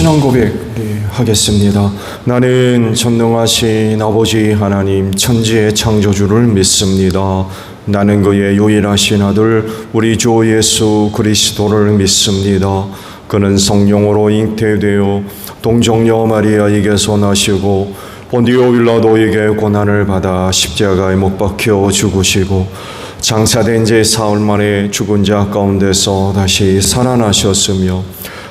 신앙 고백 하겠습니다. 나는 전능하신 아버지 하나님 천지의 창조주를 믿습니다. 나는 그의 유일하신 아들 우리 주 예수 그리스도를 믿습니다. 그는 성령으로 잉태되어 동정녀 마리아에게서 나시고 본디오 빌라도에게 고난을 받아 십자가에 못 박혀 죽으시고 장사된 지 사흘 만에 죽은 자 가운데서 다시 살아나셨으며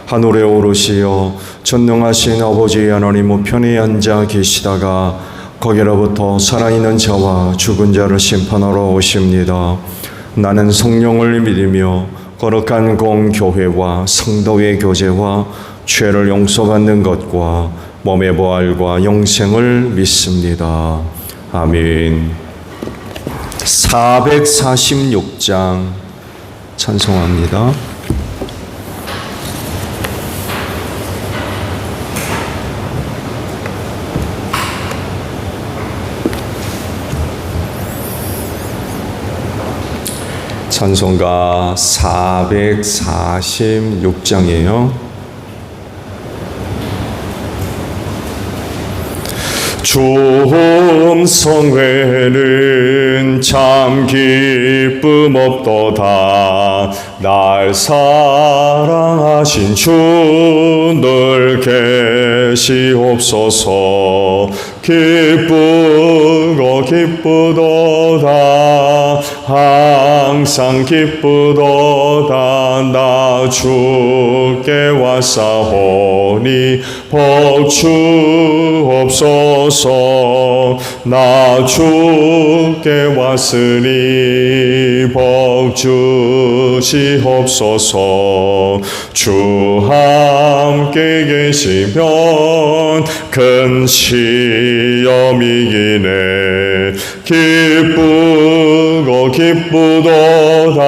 하늘에 오르시어 전능하신 아버지 하나님 우편에 앉아 계시다가 거기로부터 살아있는 자와 죽은 자를 심판하러 오십니다. 나는 성령을 믿으며 거룩한 공교회와 성도의 교제와 죄를 용서받는 것과 몸의 부활과 영생을 믿습니다. 아멘. 446장 찬송합니다. 찬송가 446장이에요. 주 음성회는 참 기쁨 없도다. 날 사랑하신 주 늘 계시옵소서. 기쁘고 기쁘도다. 항상 기쁘도다. 나 주께 왔사오니 복 주옵소서. 나 주께 왔으니 복 주시옵소서. 주 함께 계시면 큰 시험이기네. 기쁘고 기쁘도다.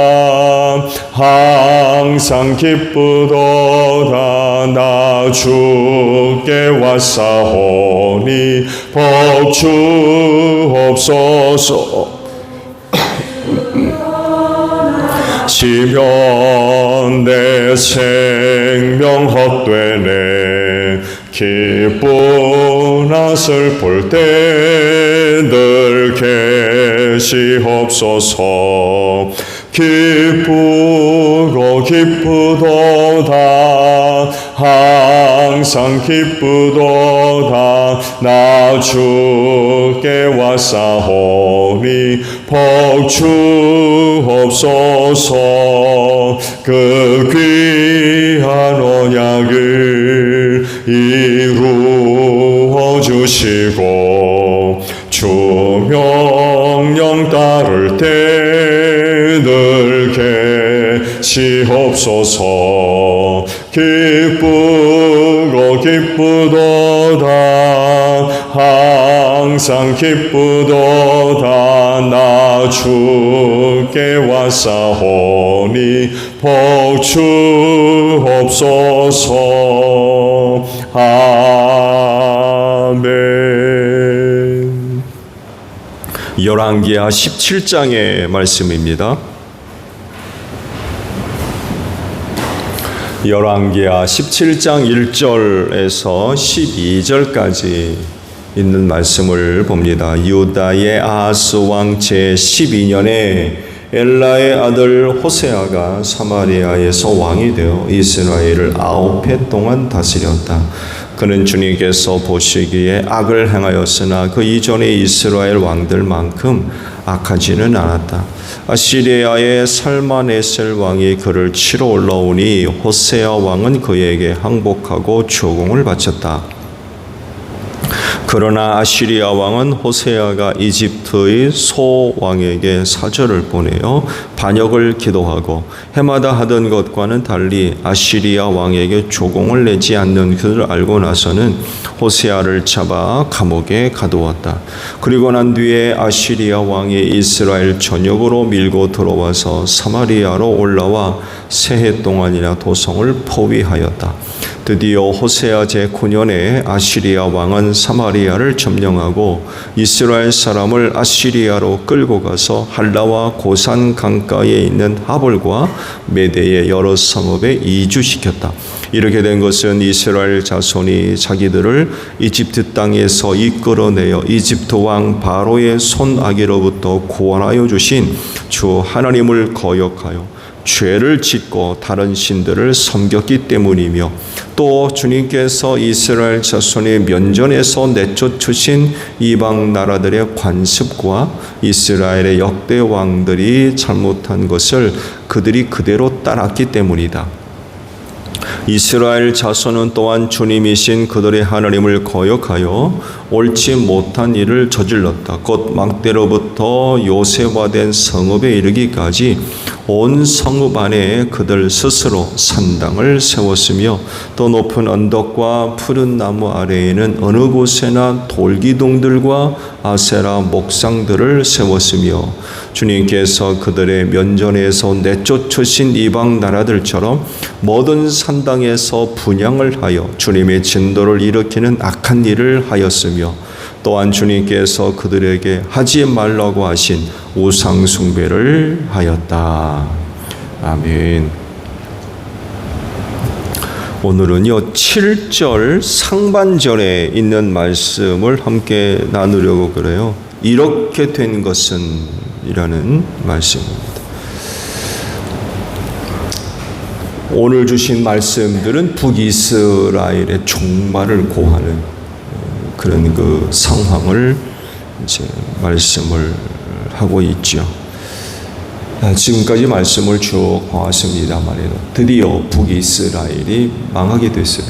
항상 기쁘도다. 나 주께 왔사오니 복 주옵소서. 시면 내 생명 헛되네. 기쁘나 슬플 때 늘 계시옵소서. 기쁘고 기쁘도다. 항상 기쁘도다. 나 주께 왔사오니 복 주옵소서. 그 귀한 언약을 이루어 주시고 주 명령 따를 때 늘 계시옵소서. 기쁘고 기쁘도다. 항상 기쁘도다. 나 주께 왔사오니 복 주옵소서. 아멘. 열왕기하 17장의 말씀입니다. 열왕기하 17장 1절에서 12절까지 있는 말씀을 봅니다. 유다의 아하스 왕 제12년에 엘라의 아들 호세아가 사마리아에서 왕이 되어 이스라엘을 9해 동안 다스렸다. 그는 주님께서 보시기에 악을 행하였으나 그 이전의 이스라엘 왕들만큼 악하지는 않았다. 아시리아의 살마네셀 왕이 그를 치러 올라오니 호세아 왕은 그에게 항복하고 조공을 바쳤다. 그러나 아시리아 왕은 호세아가 이집트의 소 왕에게 사절을 보내어 반역을 기도하고 해마다 하던 것과는 달리 아시리아 왕에게 조공을 내지 않는 것을 알고 나서는 호세아를 잡아 감옥에 가두었다. 그리고 난 뒤에 아시리아 왕이 이스라엘 전역으로 밀고 들어와서 사마리아로 올라와 세 해 동안이나 도성을 포위하였다. 드디어 호세아 제9년에 아시리아 왕은 사마리아를 점령하고 이스라엘 사람을 아시리아로 끌고 가서 할라와 고산 강가에 있는 하볼과 메대의 여러 성읍에 이주시켰다. 이렇게 된 것은 이스라엘 자손이 자기들을 이집트 땅에서 이끌어내어 이집트 왕 바로의 손아귀로부터 구원하여 주신 주 하나님을 거역하여 죄를 짓고 다른 신들을 섬겼기 때문이며, 또 주님께서 이스라엘 자손의 면전에서 내쫓으신 이방 나라들의 관습과 이스라엘의 역대 왕들이 잘못한 것을 그들이 그대로 따랐기 때문이다. 이스라엘 자손은 또한 주님이신 그들의 하나님을 거역하여 옳지 못한 일을 저질렀다. 곧 막대로부터 요새화된 성읍에 이르기까지 온 성읍 안에 그들 스스로 산당을 세웠으며, 또 높은 언덕과 푸른 나무 아래에는 어느 곳에나 돌기둥들과 아세라 목상들을 세웠으며, 주님께서 그들의 면전에서 내쫓으신 이방 나라들처럼 모든 산당에서 분향을 하여 주님의 진도를 일으키는 악한 일을 하였으며, 또한 주님께서 그들에게 하지 말라고 하신 우상 숭배를 하였다. 아멘. 오늘은요 7절 상반절에 있는 말씀을 함께 나누려고 그래요. 이렇게 된 것은 이라는 말씀입니다. 오늘 주신 말씀들은 북이스라엘의 종말을 고하는 그런 그 상황을 이제 말씀을 하고 있죠. 지금까지 말씀을 쭉 보았습니다만 드디어 북이스라엘이 망하게 됐어요.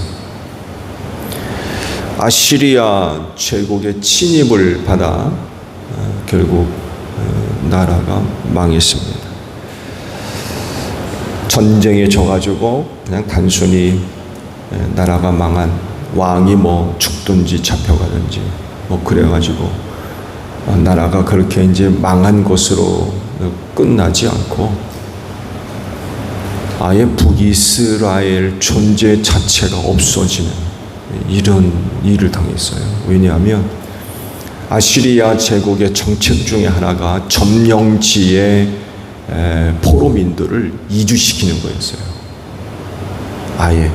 아시리아 제국의 침입을 받아 결국 나라가 망했습니다. 전쟁에 져가지고 그냥 단순히 나라가 망한, 왕이 뭐 죽든지 잡혀가든지 뭐 그래가지고 나라가 그렇게 이제 망한 것으로 끝나지 않고 아예 북이스라엘 존재 자체가 없어지는 이런 일을 당했어요. 왜냐하면 아시리아 제국의 정책 중에 하나가 점령지의 포로민들을 이주시키는 거였어요. 아예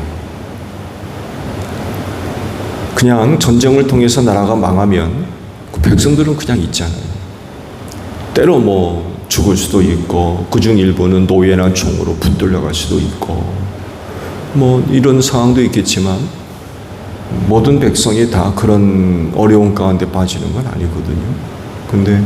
그냥 전쟁을 통해서 나라가 망하면 그 백성들은 그냥 있잖아요. 때로 뭐 죽을 수도 있고, 그중 일부는 노예나 종으로 붙들려갈 수도 있고, 뭐 이런 상황도 있겠지만 모든 백성이 다 그런 어려운 가운데 빠지는 건 아니거든요. 근데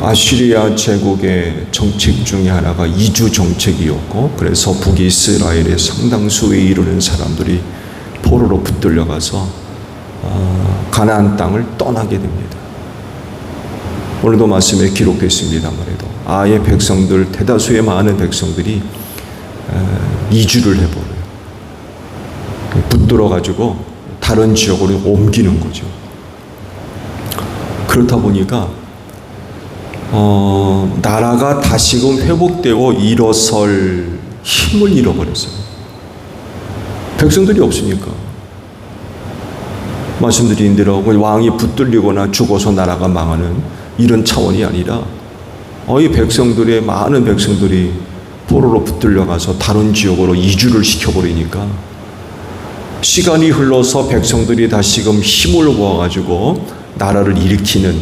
아시리아 제국의 정책 중에 하나가 이주 정책이었고, 그래서 북이스라엘의 상당수에 이르는 사람들이 포로로 붙들려가서 가나안 땅을 떠나게 됩니다. 오늘도 말씀에 기록되어 있습니다만 해도 아예 백성들, 대다수의 많은 백성들이 이주를 해버려요. 붙들어가지고 다른 지역으로 옮기는 거죠. 그렇다 보니까 나라가 다시금 회복되고 일어설 힘을 잃어버렸어요. 백성들이 없으니까. 말씀드린 대로 왕이 붙들리거나 죽어서 나라가 망하는 이런 차원이 아니라 이 백성들의 많은 백성들이 포로로 붙들려가서 다른 지역으로 이주를 시켜버리니까 시간이 흘러서 백성들이 다시금 힘을 모아가지고 나라를 일으키는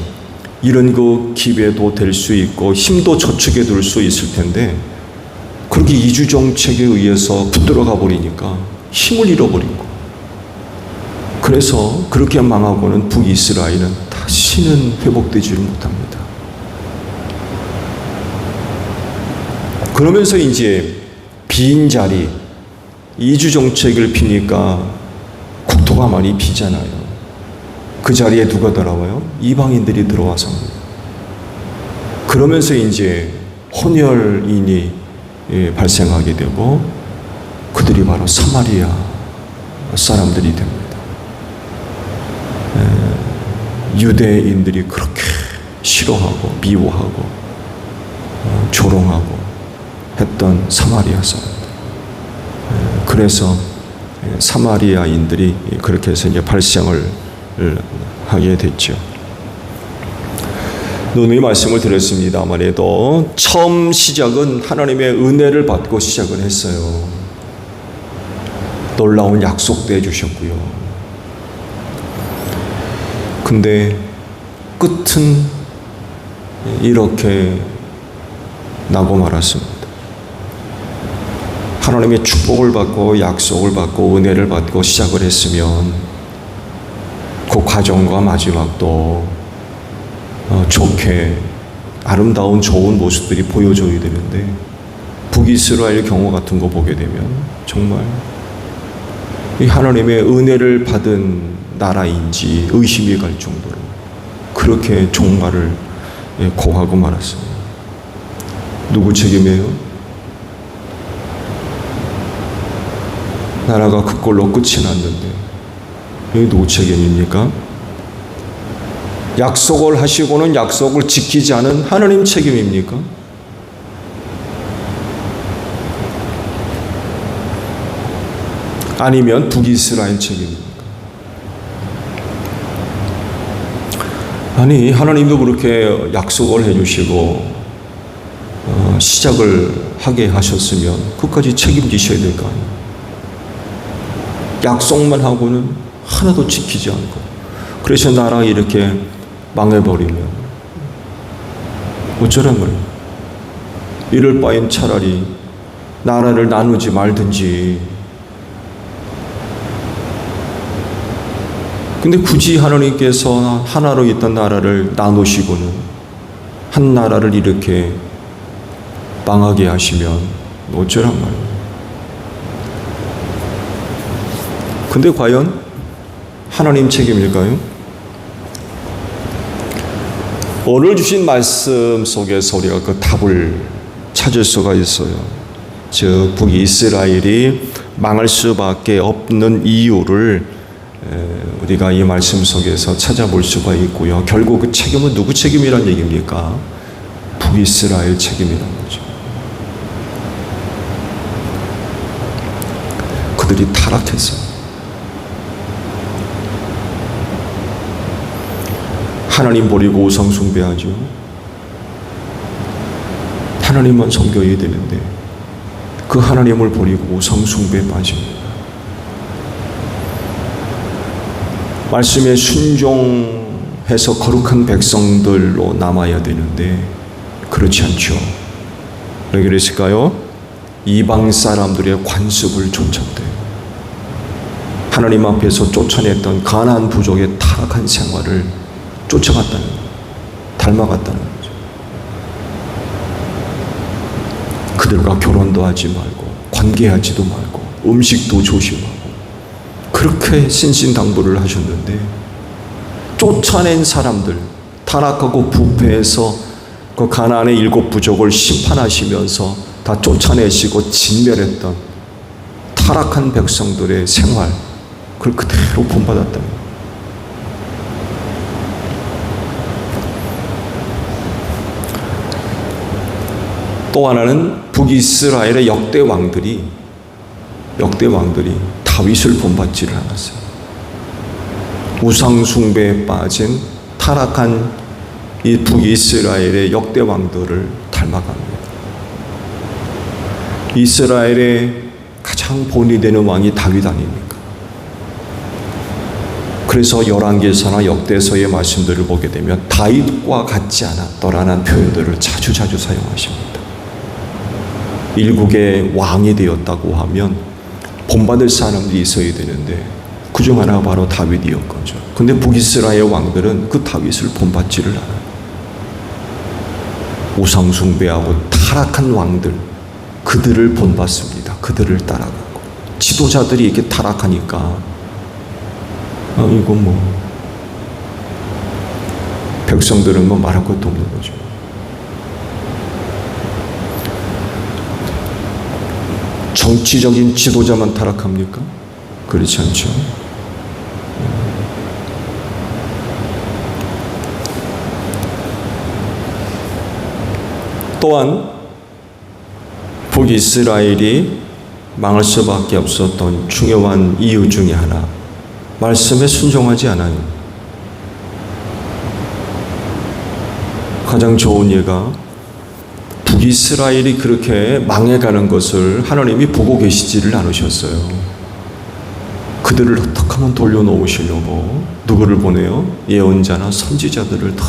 이런 그 기회도 될 수 있고 힘도 저축해 둘 수 있을 텐데, 그렇게 이주 정책에 의해서 붙들어가 버리니까 힘을 잃어버린 거. 그래서 그렇게 망하고는 북이스라엘은 다시는 회복되지를 못합니다. 그러면서 이제 빈 자리, 이주 정책을 피니까 국토가 많이 비잖아요. 그 자리에 누가 들어와요? 이방인들이 들어와서입니다. 그러면서 이제 혼혈인이 발생하게 되고 그들이 바로 사마리아 사람들이 됩니다. 유대인들이 그렇게 싫어하고 미워하고 조롱하고 했던 사마리아 사람들. 그래서 사마리아인들이 그렇게 해서 이제 발생을 하게 됐죠. 누누이 말씀을 드렸습니다만 해도 처음 시작은 하나님의 은혜를 받고 시작을 했어요. 놀라운 약속도 해주셨고요. 근데 끝은 이렇게 나고 말았습니다. 하나님의 축복을 받고 약속을 받고 은혜를 받고 시작을 했으면 그 과정과 마지막도 좋게 아름다운 좋은 모습들이 보여줘야 되는데 북이스라엘 경우 같은 거 보게 되면 정말 이 하나님의 은혜를 받은 나라인지 의심이 갈 정도로 그렇게 종말을 고하고 말았습니다. 누구 책임이에요? 나라가 그꼴로 끝이 났는데 이게 누구 책임입니까? 약속을 하시고는 약속을 지키지 않은 하나님 책임입니까? 아니면 북이스라엘 책임입니까? 아니, 하나님도 그렇게 약속을 해주시고 시작을 하게 하셨으면 끝까지 책임지셔야 될 거 아니에요. 약속만 하고는 하나도 지키지 않고 그래서 나라가 이렇게 망해버리면 어쩌란 말이에요. 이럴 바엔 차라리 나라를 나누지 말든지. 근데 굳이 하나님께서 하나로 있던 나라를 나누시고는 한 나라를 이렇게 망하게 하시면 어쩌란 말이에요. 근데 과연 하나님 책임일까요? 오늘 주신 말씀 속에서 우리가 그 답을 찾을 수가 있어요. 즉 북이스라엘이 망할 수밖에 없는 이유를 우리가 이 말씀 속에서 찾아볼 수가 있고요. 결국 그 책임은 누구 책임이란 얘기입니까? 북이스라엘 책임이란 거죠. 그들이 타락했어요. 하나님 버리고 우상 숭배하죠. 하나님만 섬겨야 되는데 그 하나님을 버리고 우상 숭배에 빠집니다. 말씀에 순종해서 거룩한 백성들로 남아야 되는데 그렇지 않죠. 왜 그랬을까요? 이방 사람들의 관습을 쫓았대요. 하나님 앞에서 쫓아냈던 가나안 부족의 타락한 생활을 쫓아갔다는 거예요. 닮아갔다는 거죠. 그들과 결혼도 하지 말고 관계하지도 말고 음식도 조심하고 그렇게 신신당부를 하셨는데 쫓아낸 사람들 타락하고 부패해서 그 가나안의 7 부족을 심판하시면서 다 쫓아내시고 진멸했던 타락한 백성들의 생활 그걸 그대로 본받았다는 거예요. 또 하나는 북이스라엘의 역대 왕들이 다윗을 본받지를 않았어요. 우상 숭배에 빠진 타락한 이 북이스라엘의 역대 왕들을 닮아갑니다. 이스라엘의 가장 본이 되는 왕이 다윗 아닙니까? 그래서 열왕기서나 역대서의 말씀들을 보게 되면 다윗과 같지 않았더라는 표현들을 자주 사용하십니다. 일국의 왕이 되었다고 하면 본받을 사람들이 있어야 되는데 그중 하나가 바로 다윗이었거죠. 근데 북이스라엘 왕들은 그 다윗을 본받지를 않아요. 우상 숭배하고 타락한 왕들 그들을 본받습니다. 그들을 따라가고 지도자들이 이렇게 타락하니까 이거 백성들은 말할 것도 없는 거죠. 정치적인 지도자만 타락합니까? 그렇지 않죠. 또한 북이스라엘이 망할 수밖에 없었던 중요한 이유 중에 하나, 말씀에 순종하지 않아요. 가장 좋은 예가 북이스라엘이 그렇게 망해가는 것을 하나님이 보고 계시지를 않으셨어요. 그들을 어떻게 하면 돌려놓으시려고 누구를 보내요? 예언자나 선지자들을 다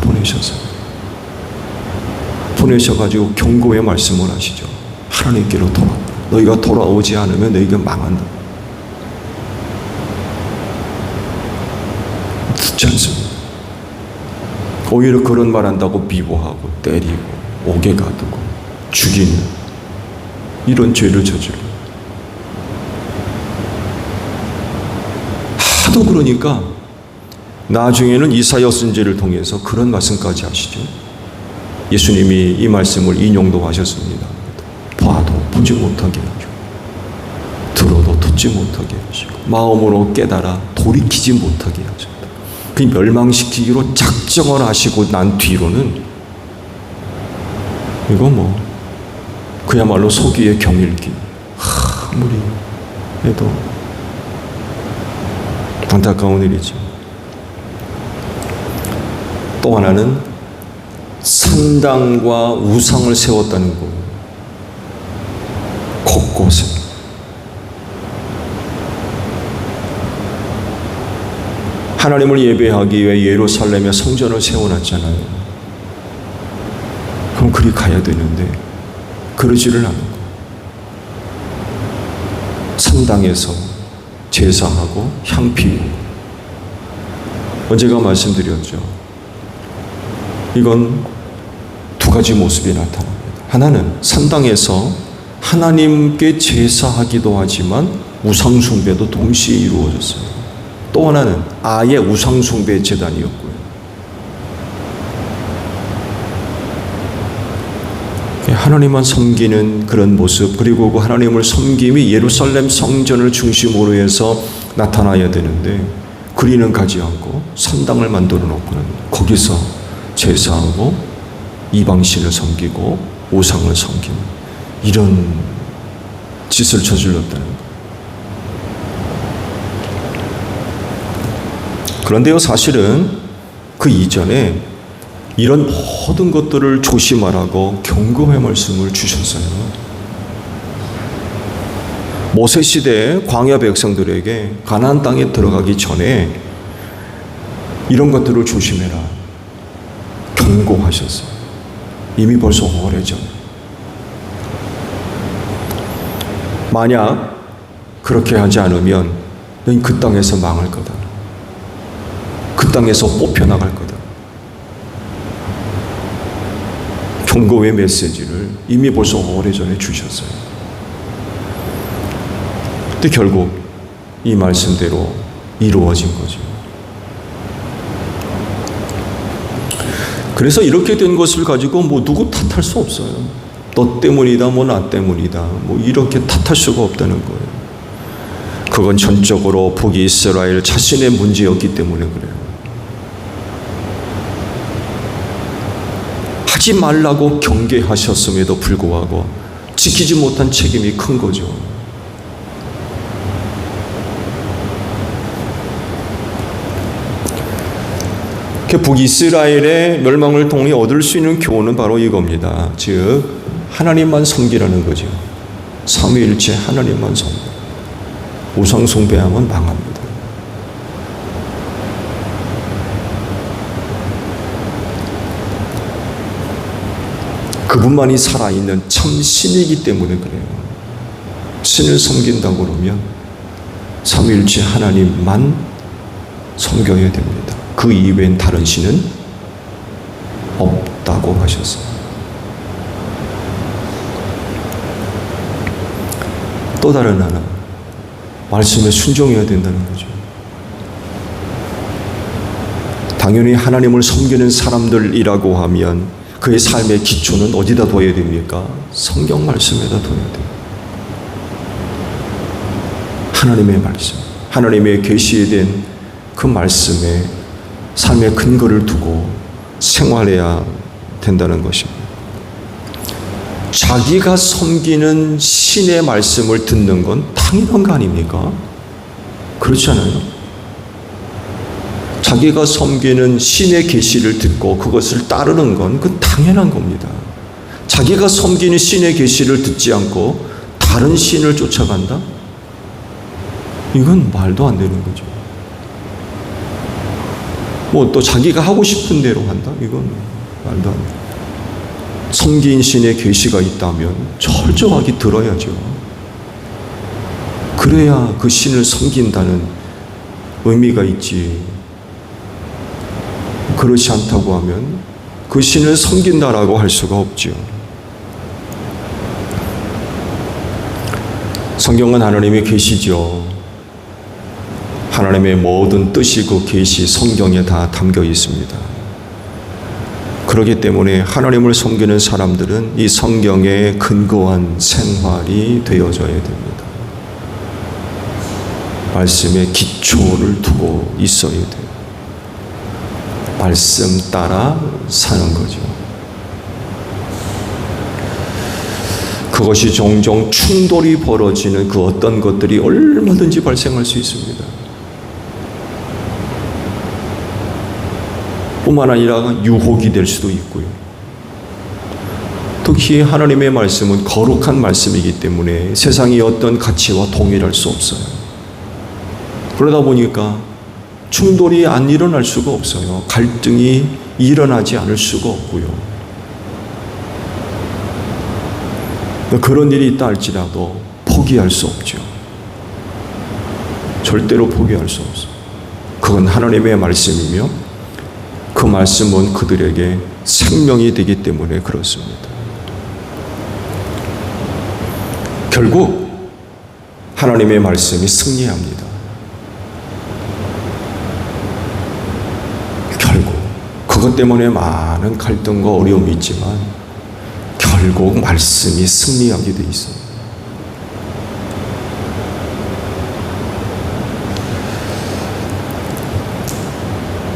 보내셨어요. 보내셔가지고 경고의 말씀을 하시죠. 하나님께로 돌아와. 너희가 돌아오지 않으면 너희가 망한다. 듣지 않습니다. 오히려 그런 말 한다고 미워하고 때리고 옥에 가두고 죽이는 이런 죄를 저질러. 하도 그러니까 나중에는 이사야 선지자를 통해서 그런 말씀까지 하시죠. 예수님이 이 말씀을 인용도 하셨습니다. 봐도 보지 못하게 하시고 들어도 듣지 못하게 하시고 마음으로 깨달아 돌이키지 못하게 하십니다. 그 멸망시키기로 작정을 하시고 난 뒤로는 이거 뭐 그야말로 소기의 경일기, 아무리 해도 안타까운 일이죠. 또 하나는 산당과 우상을 세웠다는 거예요. 곳곳에. 하나님을 예배하기 위해 예루살렘에 성전을 세워놨잖아요. 그럼 그리 가야 되는데 그러지를 않은 거예요. 산당에서 제사하고 향 피우고. 언제가 말씀드렸죠. 이건 두 가지 모습이 나타납니다. 하나는 산당에서 하나님께 제사하기도 하지만 우상숭배도 동시에 이루어졌어요. 또 하나는 아예 우상숭배 제단이었고요. 하나님만 섬기는 그런 모습, 그리고 그 하나님을 섬김이 예루살렘 성전을 중심으로 해서 나타나야 되는데 그리는 가지 않고 산당을 만들어 놓고는 거기서 제사하고 이방신을 섬기고 우상을 섬기는 이런 짓을 저질렀다는 거예요. 그런데요, 사실은 그 이전에 이런 모든 것들을 조심하라고 경고의 말씀을 주셨어요. 모세 시대의 광야 백성들에게 가나안 땅에 들어가기 전에 이런 것들을 조심해라 경고하셨어요. 이미 벌써 오래전. 만약 그렇게 하지 않으면 넌 그 땅에서 망할 거다. 그 땅에서 뽑혀나갈 거다. 경고의 메시지를 이미 벌써 오래전에 주셨어요. 근데 결국 이 말씀대로 이루어진 거죠. 그래서 이렇게 된 것을 가지고 뭐 누구 탓할 수 없어요. 너 때문이다, 뭐 나 때문이다, 뭐 이렇게 탓할 수가 없다는 거예요. 그건 전적으로 북이스라엘 자신의 문제였기 때문에 그래요. 하지 말라고 경계하셨음에도 불구하고 지키지 못한 책임이 큰 거죠. 북이스라엘의 멸망을 통해 얻을 수 있는 교훈은 바로 이겁니다. 즉 하나님만 섬기라는 거죠. 삼위일체 하나님만 섬기. 우상 숭배하면 망합니다. 그분만이 살아있는 참 신이기 때문에 그래요. 신을 섬긴다고 그러면 삼위일체 하나님만 섬겨야 됩니다. 그 이외엔 다른 신은 없다고 하셨어요. 또 다른 하나, 말씀에 순종해야 된다는 거죠. 당연히 하나님을 섬기는 사람들이라고 하면 그의 삶의 기초는 어디다 둬야 됩니까? 성경 말씀에다 둬야 돼요. 하나님의 말씀, 하나님의 계시에 대한 그 말씀에 삶의 근거를 두고 생활해야 된다는 것입니다. 자기가 섬기는 신의 말씀을 듣는 건 당연한 거 아닙니까? 그렇지 않아요? 자기가 섬기는 신의 계시를 듣고 그것을 따르는 건 그건 당연한 겁니다. 자기가 섬기는 신의 계시를 듣지 않고 다른 신을 쫓아간다? 이건 말도 안 되는 거죠. 뭐 또 자기가 하고 싶은 대로 한다? 이건 말도 안 돼요. 섬긴 신의 계시가 있다면 철저하게 들어야죠. 그래야 그 신을 섬긴다는 의미가 있지. 그렇지 않다고 하면 그 신을 섬긴다라고 할 수가 없죠. 성경은 하나님의 계시죠. 하나님의 모든 뜻이 그 계시 성경에 다 담겨 있습니다. 그렇기 때문에 하나님을 섬기는 사람들은 이 성경에 근거한 생활이 되어져야 됩니다. 말씀에 기초를 두고 있어야 돼요. 말씀 따라 사는 거죠. 그것이 종종 충돌이 벌어지는 그 어떤 것들이 얼마든지 발생할 수 있습니다. 뿐만 아니라 유혹이 될 수도 있고요. 특히 하나님의 말씀은 거룩한 말씀이기 때문에 세상의 어떤 가치와 동일할 수 없어요. 그러다 보니까 충돌이 안 일어날 수가 없어요. 갈등이 일어나지 않을 수가 없고요. 그런 일이 있다 할지라도 포기할 수 없죠. 절대로 포기할 수 없어요. 그건 하나님의 말씀이며 그 말씀은 그들에게 생명이 되기 때문에 그렇습니다. 결국 하나님의 말씀이 승리합니다. 결국 그것 때문에 많은 갈등과 어려움이 있지만 결국 말씀이 승리하게 돼 있어요.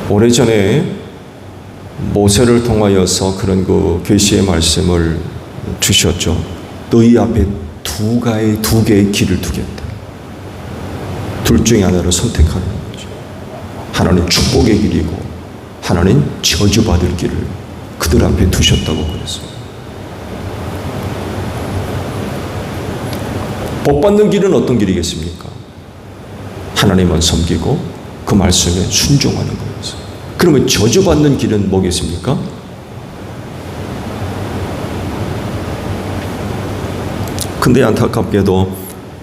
오래전에 모세를 통하여서 그런 그 계시의 말씀을 주셨죠. 너희 앞에 두 개의 길을 두겠다. 둘 중에 하나를 선택하는 거죠. 하나는 축복의 길이고 하나는 저주받을 길을 그들 앞에 두셨다고 그랬어요. 복 받는 길은 어떤 길이겠습니까? 하나님만 섬기고 그 말씀에 순종하는 거였어요. 그러면 저주받는 길은 뭐겠습니까? 근데 안타깝게도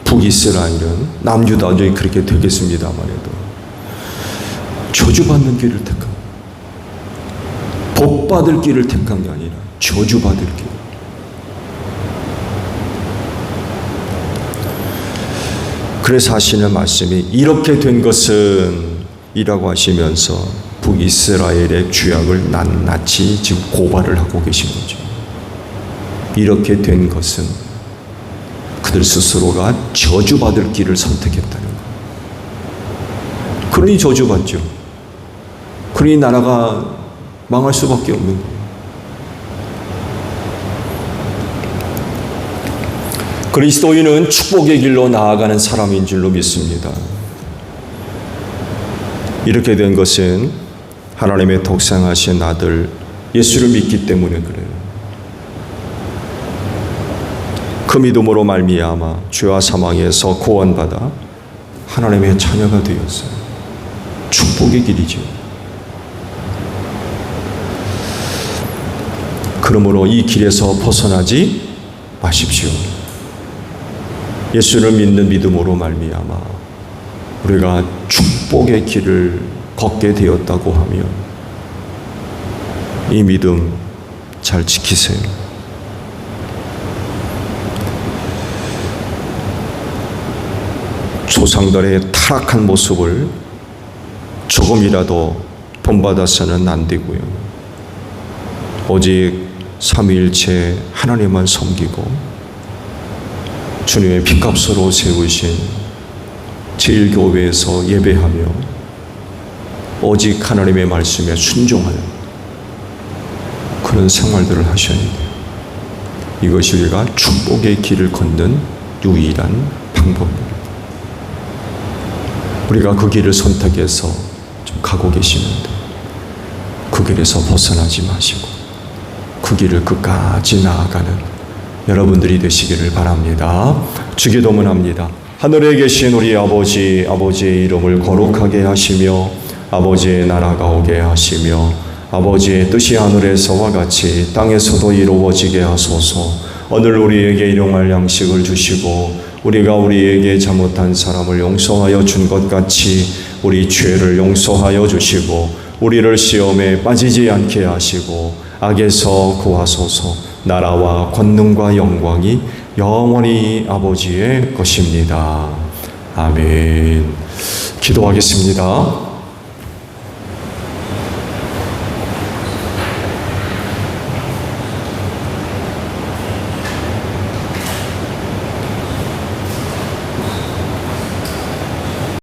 북이스라엘은 남유다도 그렇게 되겠습니다만 해도 저주받는 길을 택한, 복받을 길을 택한 게 아니라 저주받을 길. 그래서 하시는 말씀이 이렇게 된 것은 이라고 하시면서 북이스라엘의 죄악을 낱낱이 지금 고발을 하고 계신 거죠. 이렇게 된 것은 그들 스스로가 저주받을 길을 선택했다는 거. 그러니 저주받죠. 그러니 나라가 망할 수밖에 없는 거예요. 그리스도인은 축복의 길로 나아가는 사람인 줄로 믿습니다. 이렇게 된 것은 하나님의 독생하신 아들 예수를 믿기 때문에 그래요. 그 믿음으로 말미암아 죄와 사망에서 구원받아 하나님의 자녀가 되었어요. 축복의 길이죠. 그러므로 이 길에서 벗어나지 마십시오. 예수를 믿는 믿음으로 말미암아 우리가 축복의 길을 걷게 되었다고 하면 이 믿음 잘 지키세요. 조상들의 타락한 모습을 조금이라도 본받아서는 안 되고요. 오직 삼위일체 하나님만 섬기고 주님의 핏값으로 세우신 제1교회에서 예배하며 오직 하나님의 말씀에 순종하는 그런 생활들을 하셔야 돼요. 이것이 우리가 축복의 길을 걷는 유일한 방법입니다. 우리가 그 길을 선택해서 좀 가고 계시는데 그 길에서 벗어나지 마시고 그 길을 끝까지 나아가는 여러분들이 되시기를 바랍니다. 주기도문합니다. 하늘에 계신 우리 아버지, 아버지의 이름을 거룩하게 하시며 아버지의 나라가 오게 하시며 아버지의 뜻이 하늘에서와 같이 땅에서도 이루어지게 하소서. 오늘 우리에게 일용할 양식을 주시고 우리가 우리에게 잘못한 사람을 용서하여 준 것 같이 우리 죄를 용서하여 주시고 우리를 시험에 빠지지 않게 하시고 악에서 구하소서. 나라와 권능과 영광이 영원히 아버지의 것입니다. 아멘. 기도하겠습니다.